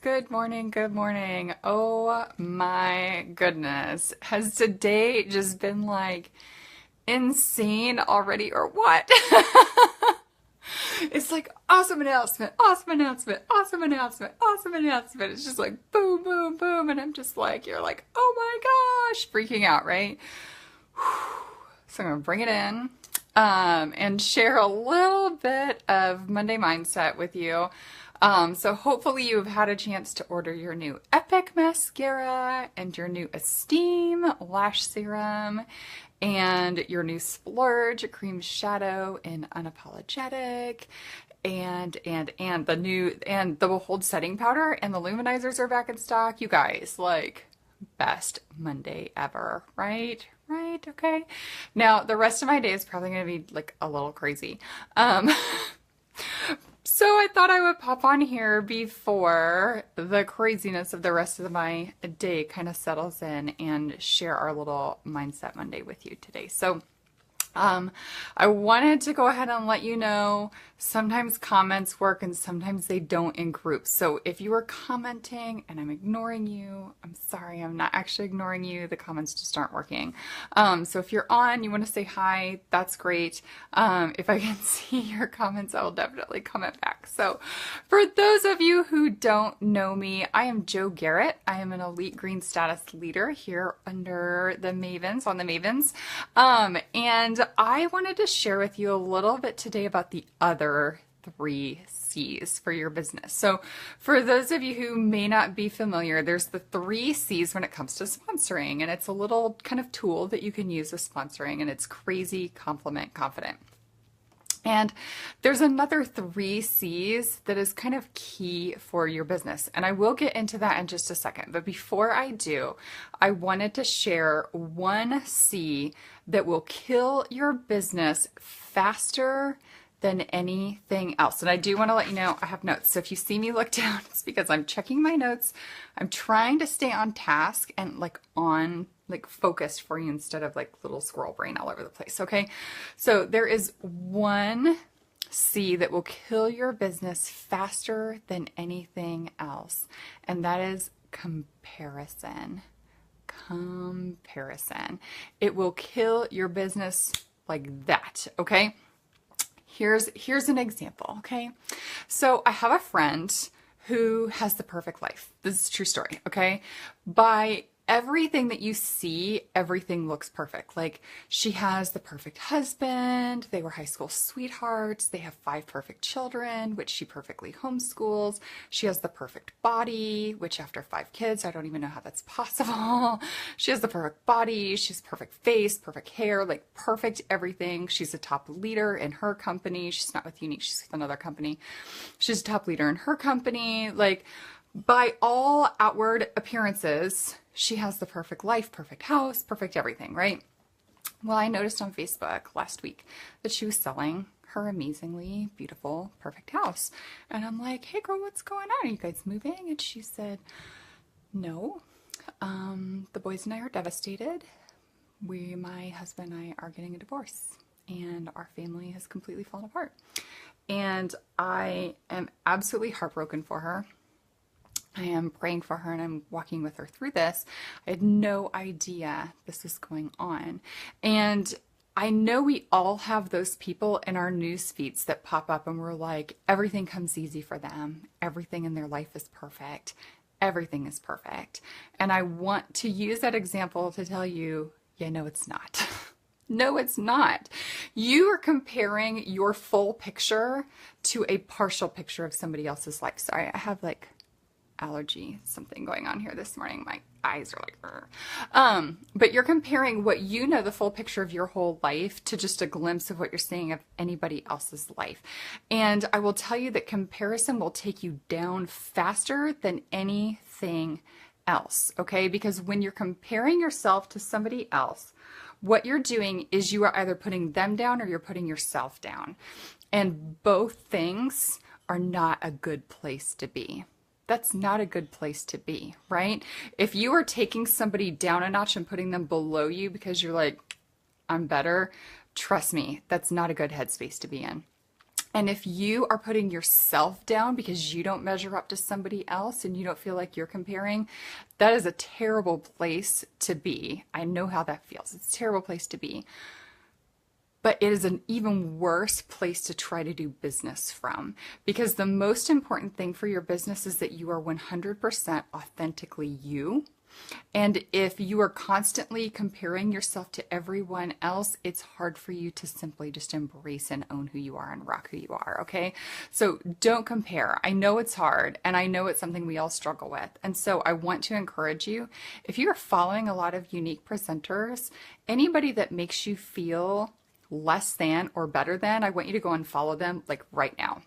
Good morning. Good morning. Oh my goodness. Has today just been like insane already or what? It's like awesome announcement, awesome announcement, awesome announcement, awesome announcement. It's just like boom, boom, boom. And I'm just like, you're like, oh my gosh, freaking out, right? So I'm going to bring it in and share a little bit of Monday Mindset with you. So hopefully you've had a chance to order your new Epic mascara and your new Esteem lash serum and your new Splurge cream shadow in Unapologetic and the Behold setting powder and the luminizers are back in stock. You guys, like, best Monday ever, right? Right? Okay. Now, the rest of my day is probably going to be like a little crazy. So I thought I would pop on here before the craziness of the rest of my day kind of settles in and share our little Mindset Monday with you today. So I wanted to go ahead and let you know sometimes comments work and sometimes they don't in groups. So if you are commenting and I'm ignoring you, I'm sorry, I'm not actually ignoring you. The comments just aren't working. So if you're on, you want to say hi, that's great. If I can see your comments, I will definitely comment back. So for those of you who don't know me, I am Jo Garrett. I am an elite green status leader here under the Mavens, on the Mavens. And I wanted to share with you a little bit today about the other 3 C's for your business. So for those of you who may not be familiar, there's the 3 C's when it comes to sponsoring, and it's a little kind of tool that you can use with sponsoring, and it's crazy, compliment, confident. And there's another 3 C's that is kind of key for your business. And I will get into that in just a second. But before I do, I wanted to share 1 C that will kill your business faster than anything else. And I do want to let you know I have notes. So if you see me look down, it's because I'm checking my notes. I'm trying to stay on task and focused for you instead of like little squirrel brain all over the place. Okay. So there is 1 C that will kill your business faster than anything else. And that is comparison. Comparison. It will kill your business like that. Okay. Here's an example, okay? So I have a friend who has the perfect life. This is a true story, okay? By everything that you see, everything looks perfect. Like, she has the perfect husband, they were high school sweethearts, they have 5 perfect children, which she perfectly homeschools. She has the perfect body, which after 5 kids, I don't even know how that's possible. She has the perfect body, she's perfect face, perfect hair, like perfect everything. She's a top leader in her company. She's not with Unique, she's with another company. She's a top leader in her company. Like, by all outward appearances, she has the perfect life, perfect house, perfect everything, right? Well, I noticed on Facebook last week that she was selling her amazingly beautiful, perfect house. And I'm like, hey girl, what's going on? Are you guys moving? And she said, no, the boys and I are devastated. My husband and I are getting a divorce and our family has completely fallen apart. And I am absolutely heartbroken for her. I am praying for her and I'm walking with her through this. I had no idea this was going on. And I know we all have those people in our news feeds that pop up and we're like, everything comes easy for them. Everything in their life is perfect. Everything is perfect. And I want to use that example to tell you, yeah, no, it's not. No, it's not. You are comparing your full picture to a partial picture of somebody else's life. Sorry, I have like allergy, something going on here this morning. My eyes are like, but you're comparing what you know, the full picture of your whole life, to just a glimpse of what you're seeing of anybody else's life. And I will tell you that comparison will take you down faster than anything else. Okay. Because when you're comparing yourself to somebody else, what you're doing is you are either putting them down or you're putting yourself down. And both things are not a good place to be. That's not a good place to be, right? If you are taking somebody down a notch and putting them below you because you're like, I'm better, trust me, that's not a good headspace to be in. And if you are putting yourself down because you don't measure up to somebody else and you don't feel like you're comparing, that is a terrible place to be. I know how that feels. It's a terrible place to be. But it is an even worse place to try to do business from, because the most important thing for your business is that you are 100% authentically you. And if you are constantly comparing yourself to everyone else, it's hard for you to simply just embrace and own who you are and rock who you are, okay? So don't compare. I know it's hard, and I know it's something we all struggle with. And so I want to encourage you, if you are following a lot of unique presenters, anybody that makes you feel less than or better than, I want you to go and follow them like right now.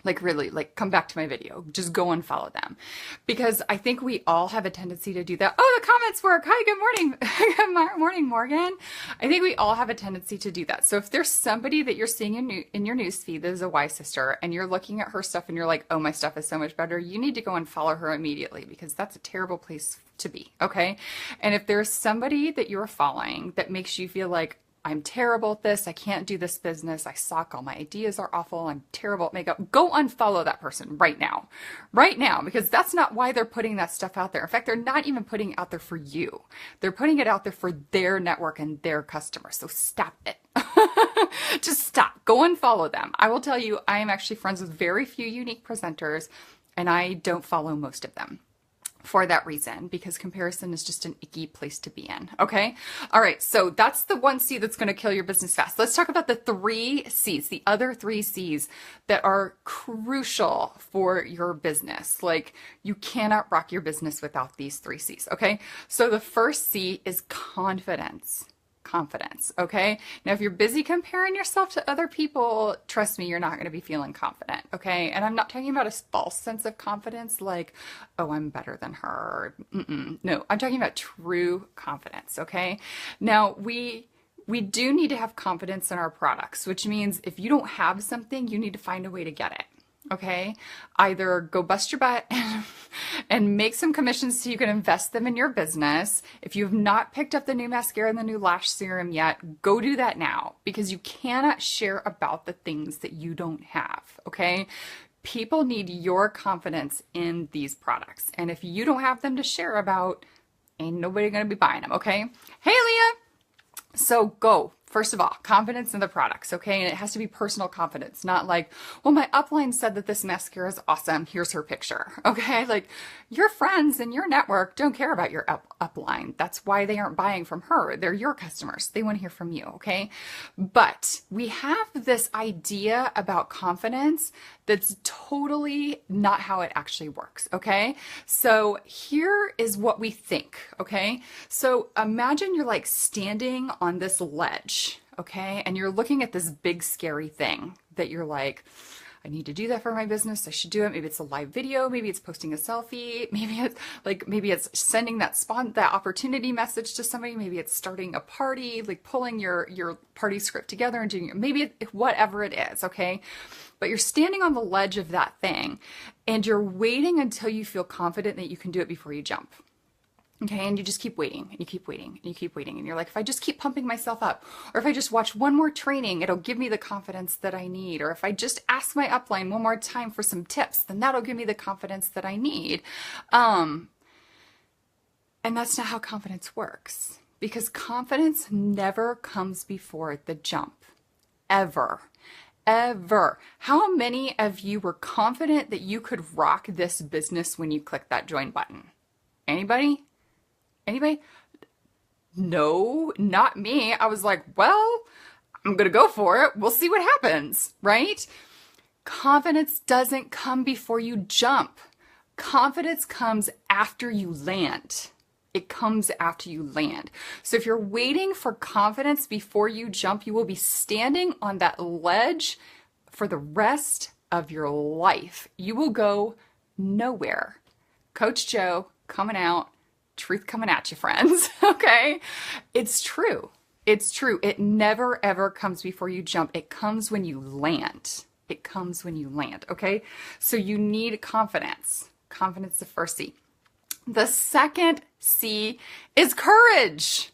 Like really, like come back to my video, just go and follow them, because I think we all have a tendency to do that. Oh, the comments work. Hi, good morning. Good morning, Morgan. I think we all have a tendency to do that. So if there's somebody that you're seeing in your newsfeed that is a Y sister, and you're looking at her stuff and you're like, oh, my stuff is so much better, you need to go and follow her immediately, because that's a terrible place to be. Okay. And if there's somebody that you're following that makes you feel like, I'm terrible at this, I can't do this business, I suck, all my ideas are awful, I'm terrible at makeup, go unfollow that person right now. Right now, because that's not why they're putting that stuff out there. In fact, they're not even putting it out there for you. They're putting it out there for their network and their customers. So stop it. Just stop. Go unfollow them. I will tell you, I am actually friends with very few unique presenters, and I don't follow most of them for that reason, because comparison is just an icky place to be in. Okay. All right. So that's the 1C that's going to kill your business fast. Let's talk about the 3 C's, the other 3 C's that are crucial for your business. Like, you cannot rock your business without these 3 C's. Okay. So the first C is confidence. Confidence. Okay. Now, if you're busy comparing yourself to other people, trust me, you're not going to be feeling confident. Okay. And I'm not talking about a false sense of confidence like, oh, I'm better than her. No, I'm talking about true confidence. Okay. Now, we do need to have confidence in our products, which means if you don't have something, you need to find a way to get it. Okay, either go bust your butt and make some commissions so you can invest them in your business. If you've not picked up the new mascara and the new lash serum yet, go do that now, because you cannot share about the things that you don't have. Okay, people need your confidence in these products. And if you don't have them to share about, ain't nobody going to be buying them. Okay, hey, Leah. So go. First of all, confidence in the products, okay? And it has to be personal confidence, not like, well, my upline said that this mascara is awesome. Here's her picture, okay? Like, your friends and your network don't care about your upline. That's why they aren't buying from her. They're your customers. They want to hear from you, okay? But we have this idea about confidence that's totally not how it actually works, okay? So here is what we think, okay? So imagine you're like standing on this ledge, okay? And you're looking at this big scary thing that you're like, I need to do that for my business. I should do it. Maybe it's a live video. Maybe it's posting a selfie. Maybe it's sending that opportunity message to somebody. Maybe it's starting a party, like pulling your party script together and doing it. Maybe whatever it is, okay? But you're standing on the ledge of that thing and you're waiting until you feel confident that you can do it before you jump. Okay, and you just keep waiting, and you keep waiting, and you keep waiting. And you're like, if I just keep pumping myself up, or if I just watch one more training, it'll give me the confidence that I need. Or if I just ask my upline one more time for some tips, then that'll give me the confidence that I need. And that's not how confidence works, because confidence never comes before the jump, ever. Ever. How many of you were confident that you could rock this business when you clicked that join button? Anybody? Anybody? No, not me. I was like, well, I'm going to go for it. We'll see what happens, right? Confidence doesn't come before you jump. Confidence comes after you land. It comes after you land. So if you're waiting for confidence before you jump, you will be standing on that ledge for the rest of your life. You will go nowhere. Coach Joe coming out. Truth coming at you, friends. Okay. It's true. It's true. It never, ever comes before you jump. It comes when you land. It comes when you land. Okay. So you need confidence. Confidence is the first C. The second C is courage.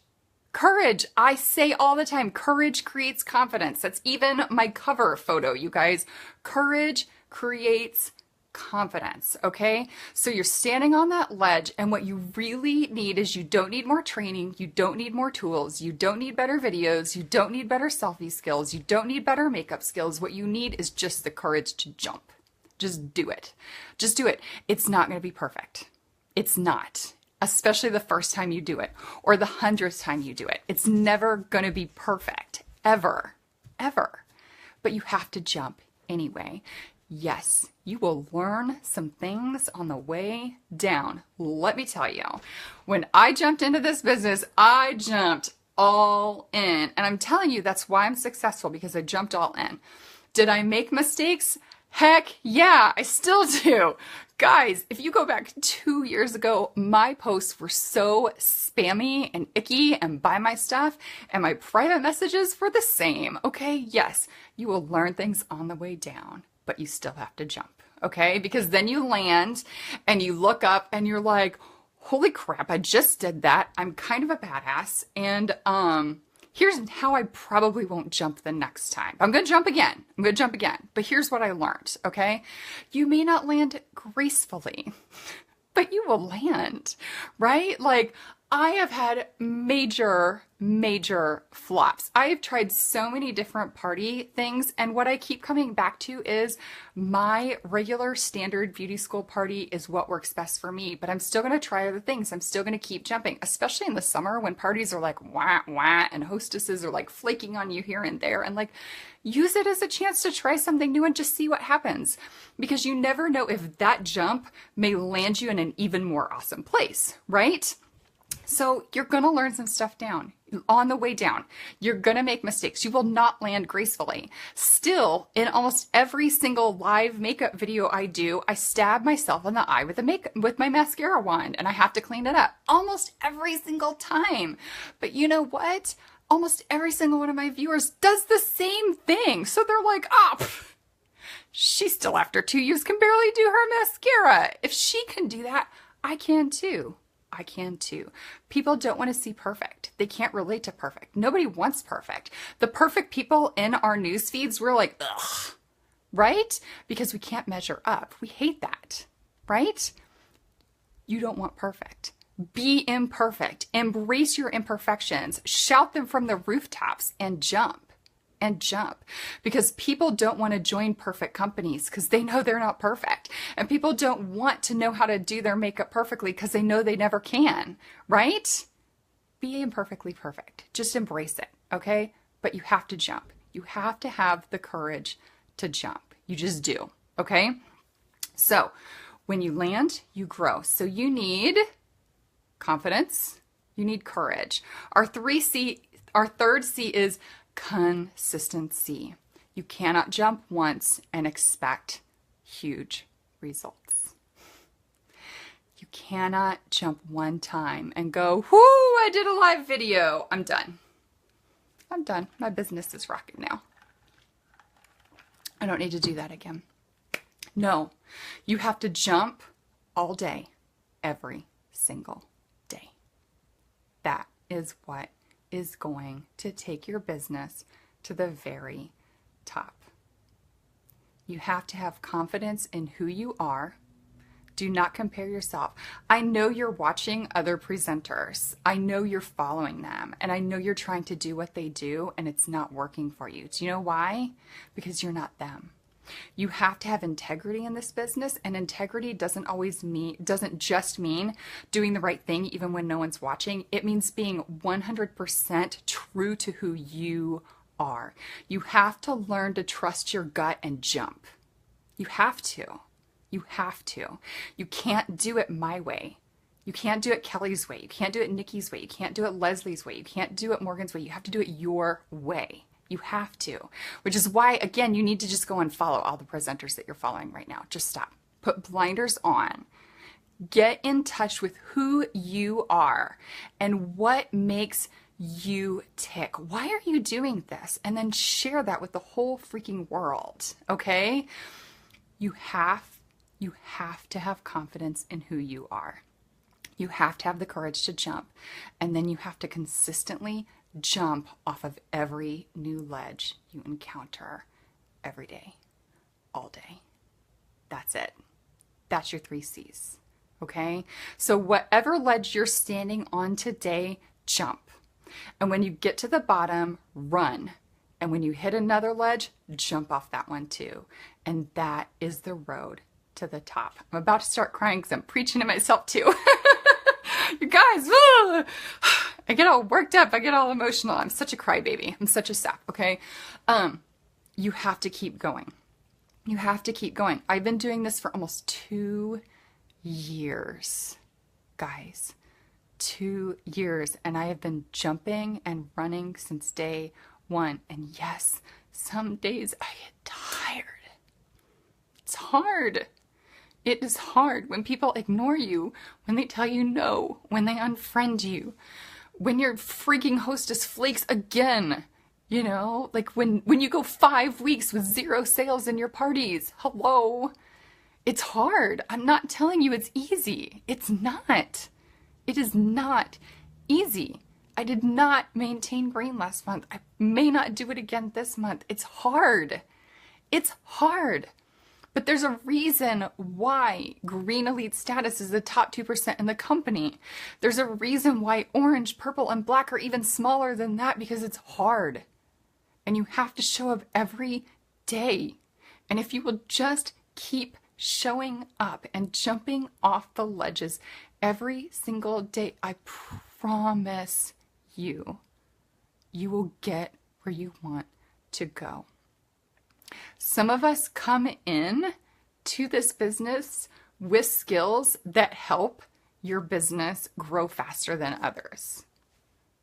Courage. I say all the time, courage creates confidence. That's even my cover photo, you guys. Courage creates confidence, okay? So you're standing on that ledge, and what you really need is you don't need more training, you don't need more tools, you don't need better videos, you don't need better selfie skills, you don't need better makeup skills. What you need is just the courage to jump. Just do it. Just do it. It's not going to be perfect. It's not. Especially the first time you do it or the 100th time you do it. It's never going to be perfect. Ever. Ever. But you have to jump anyway. Yes, you will learn some things on the way down. Let me tell you, when I jumped into this business, I jumped all in. And I'm telling you, that's why I'm successful, because I jumped all in. Did I make mistakes? Heck yeah, I still do. Guys, if you go back 2 years ago, my posts were so spammy and icky and buy my stuff, and my private messages were the same. Okay, yes, you will learn things on the way down, but you still have to jump, okay? Because then you land and you look up and you're like, holy crap, I just did that. I'm kind of a badass. And here's how I probably won't jump the next time. I'm going to jump again. But here's what I learned, okay? You may not land gracefully, but you will land, right? Like, I have had major flops. I have tried so many different party things, and what I keep coming back to is my regular standard beauty school party is what works best for me, but I'm still going to try other things. I'm still going to keep jumping, especially in the summer when parties are like wah wah and hostesses are like flaking on you here and there, and like use it as a chance to try something new and just see what happens, because you never know if that jump may land you in an even more awesome place, right? So you're going to learn some stuff down on the way down. You're going to make mistakes. You will not land gracefully. Still, in almost every single live makeup video I do, I stab myself in the eye with my mascara wand, and I have to clean it up almost every single time. But you know what? Almost every single one of my viewers does the same thing. So they're like, oh, she still after 2 years can barely do her mascara. If she can do that, I can too. I can too. People don't want to see perfect. They can't relate to perfect. Nobody wants perfect. The perfect people in our news feeds, we're like, ugh, right? Because we can't measure up. We hate that, right? You don't want perfect. Be imperfect. Embrace your imperfections. Shout them from the rooftops and jump. And jump, because people don't want to join perfect companies because they know they're not perfect, and people don't want to know how to do their makeup perfectly because they know they never can, right? Be imperfectly perfect. Just embrace it, okay? But you have to jump. You have to have the courage to jump. You just do, okay? So when you land, you grow. So you need confidence. You need courage. Our third C is consistency. You cannot jump once and expect huge results. You cannot jump one time and go, whoo, I did a live video. I'm done. I'm done. My business is rocking now. I don't need to do that again. No, you have to jump all day, every single day. That is what is going to take your business to the very top. You have to have confidence in who you are. Do not compare yourself. I know you're watching other presenters. I know you're following them, and I know you're trying to do what they do, and it's not working for you. Do you know why? Because you're not them. You have to have integrity in this business, and integrity doesn't just mean doing the right thing even when no one's watching. It means being 100% true to who you are. You have to learn to trust your gut and jump. You have to. You have to. You can't do it my way. You can't do it Kelly's way. You can't do it Nikki's way. You can't do it Leslie's way. You can't do it Morgan's way. You have to do it your way. You have to, which is why, again, you need to just go and follow all the presenters that you're following right now. Just stop. Put blinders on. Get in touch with who you are and what makes you tick. Why are you doing this? And then share that with the whole freaking world, okay? You have to have confidence in who you are. You have to have the courage to jump, and then you have to consistently jump off of every new ledge you encounter every day, all day. That's it. That's your 3 C's. Okay? So whatever ledge you're standing on today, jump. And when you get to the bottom, run. And when you hit another ledge, jump off that one too. And that is the road to the top. I'm about to start crying because I'm preaching to myself too. You guys, I get all worked up. I get all emotional. I'm such a crybaby. I'm such a sap, okay? You have to keep going. You have to keep going. I've been doing this for almost 2 years, guys. 2 years. And I have been jumping and running since day 1. And yes, some days I get tired. It's hard. It is hard when people ignore you, when they tell you no, when they unfriend you, when your freaking hostess flakes again, you know, like when you go 5 weeks with 0 sales in your parties. Hello. It's hard. I'm not telling you it's easy. It's not. It is not easy. I did not maintain green last month. I may not do it again this month. It's hard. It's hard. But there's a reason why green elite status is the top 2% in the company. There's a reason why orange, purple, and black are even smaller than that, because it's hard. And you have to show up every day. And if you will just keep showing up and jumping off the ledges every single day, I promise you, you will get where you want to go. Some of us come in to this business with skills that help your business grow faster than others.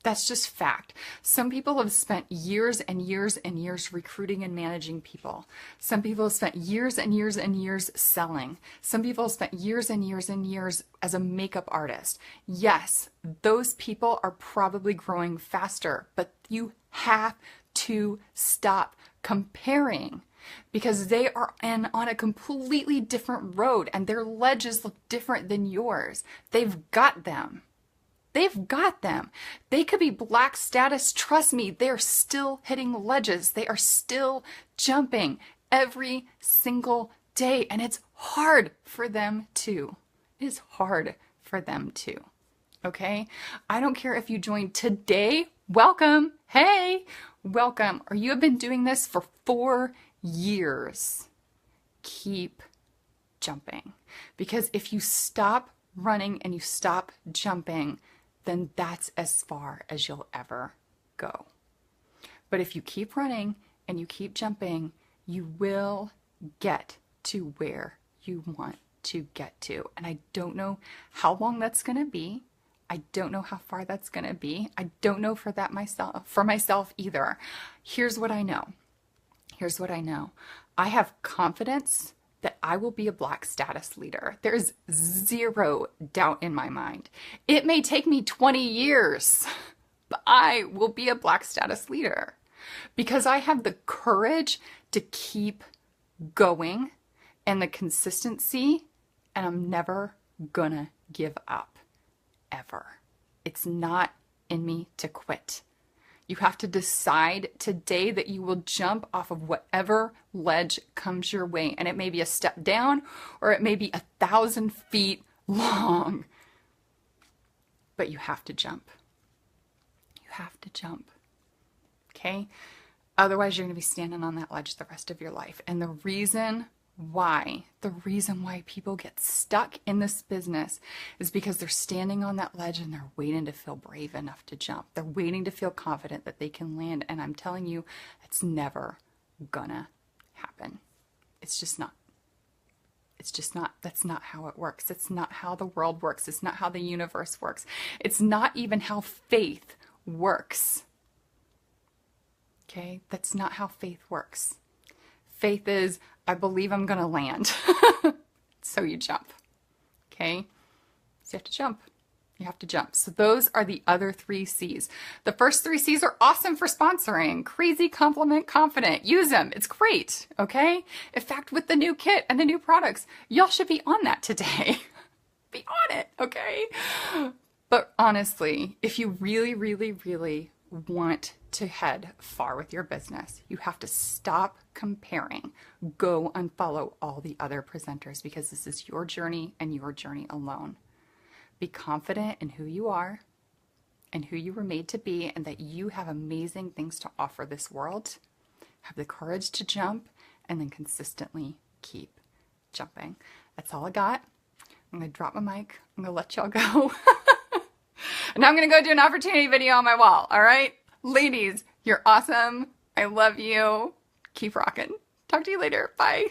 That's just fact. Some people have spent years and years and years recruiting and managing people. Some people have spent years and years and years selling. Some people have spent years and years and years as a makeup artist. Yes, those people are probably growing faster, but you have to stop comparing, because they are on a completely different road and their ledges look different than yours. They've got them. They've got them. They could be black status. Trust me, they're still hitting ledges. They are still jumping every single day. And it's hard for them too. It is hard for them too. Okay? I don't care if you joined today. Welcome. Hey, welcome. Or you have been doing this for 4 years. Keep jumping. Because if you stop running and you stop jumping, then that's as far as you'll ever go. But if you keep running and you keep jumping, you will get to where you want to get to. And I don't know how long that's going to be. I don't know how far that's going to be. I don't know for myself either. Here's what I know. Here's what I know. I have confidence that I will be a black status leader. There's 0 doubt in my mind. It may take me 20 years, but I will be a black status leader because I have the courage to keep going and the consistency, and I'm never gonna give up, ever. It's not in me to quit. You have to decide today that you will jump off of whatever ledge comes your way. And it may be a step down or it may be 1,000 feet long. But you have to jump. You have to jump. Okay? Otherwise, you're going to be standing on that ledge the rest of your life. And the reason why people get stuck in this business is because they're standing on that ledge and they're waiting to feel brave enough to jump. They're waiting to feel confident that they can land. And I'm telling you, it's never gonna happen. It's just not. It's just not. That's not how it works. It's not how the world works. It's not how the universe works. It's not even how faith works. Okay? That's not how faith works. Faith is, I believe I'm going to land. So you jump. Okay? So you have to jump. You have to jump. So those are the other 3 C's. The first 3 C's are awesome for sponsoring. Crazy, compliment, confident. Use them. It's great. Okay? In fact, with the new kit and the new products, y'all should be on that today. be on it, okay? But honestly, if you really, really, really want to head far with your business, you have to stop comparing. Go unfollow all the other presenters because this is your journey and your journey alone. Be confident in who you are and who you were made to be, and that you have amazing things to offer this world. Have the courage to jump and then consistently keep jumping. That's all I got. I'm going to drop my mic. I'm going to let y'all go. And now I'm going to go do an opportunity video on my wall. All right? Ladies, you're awesome. I love you. Keep rocking. Talk to you later. Bye.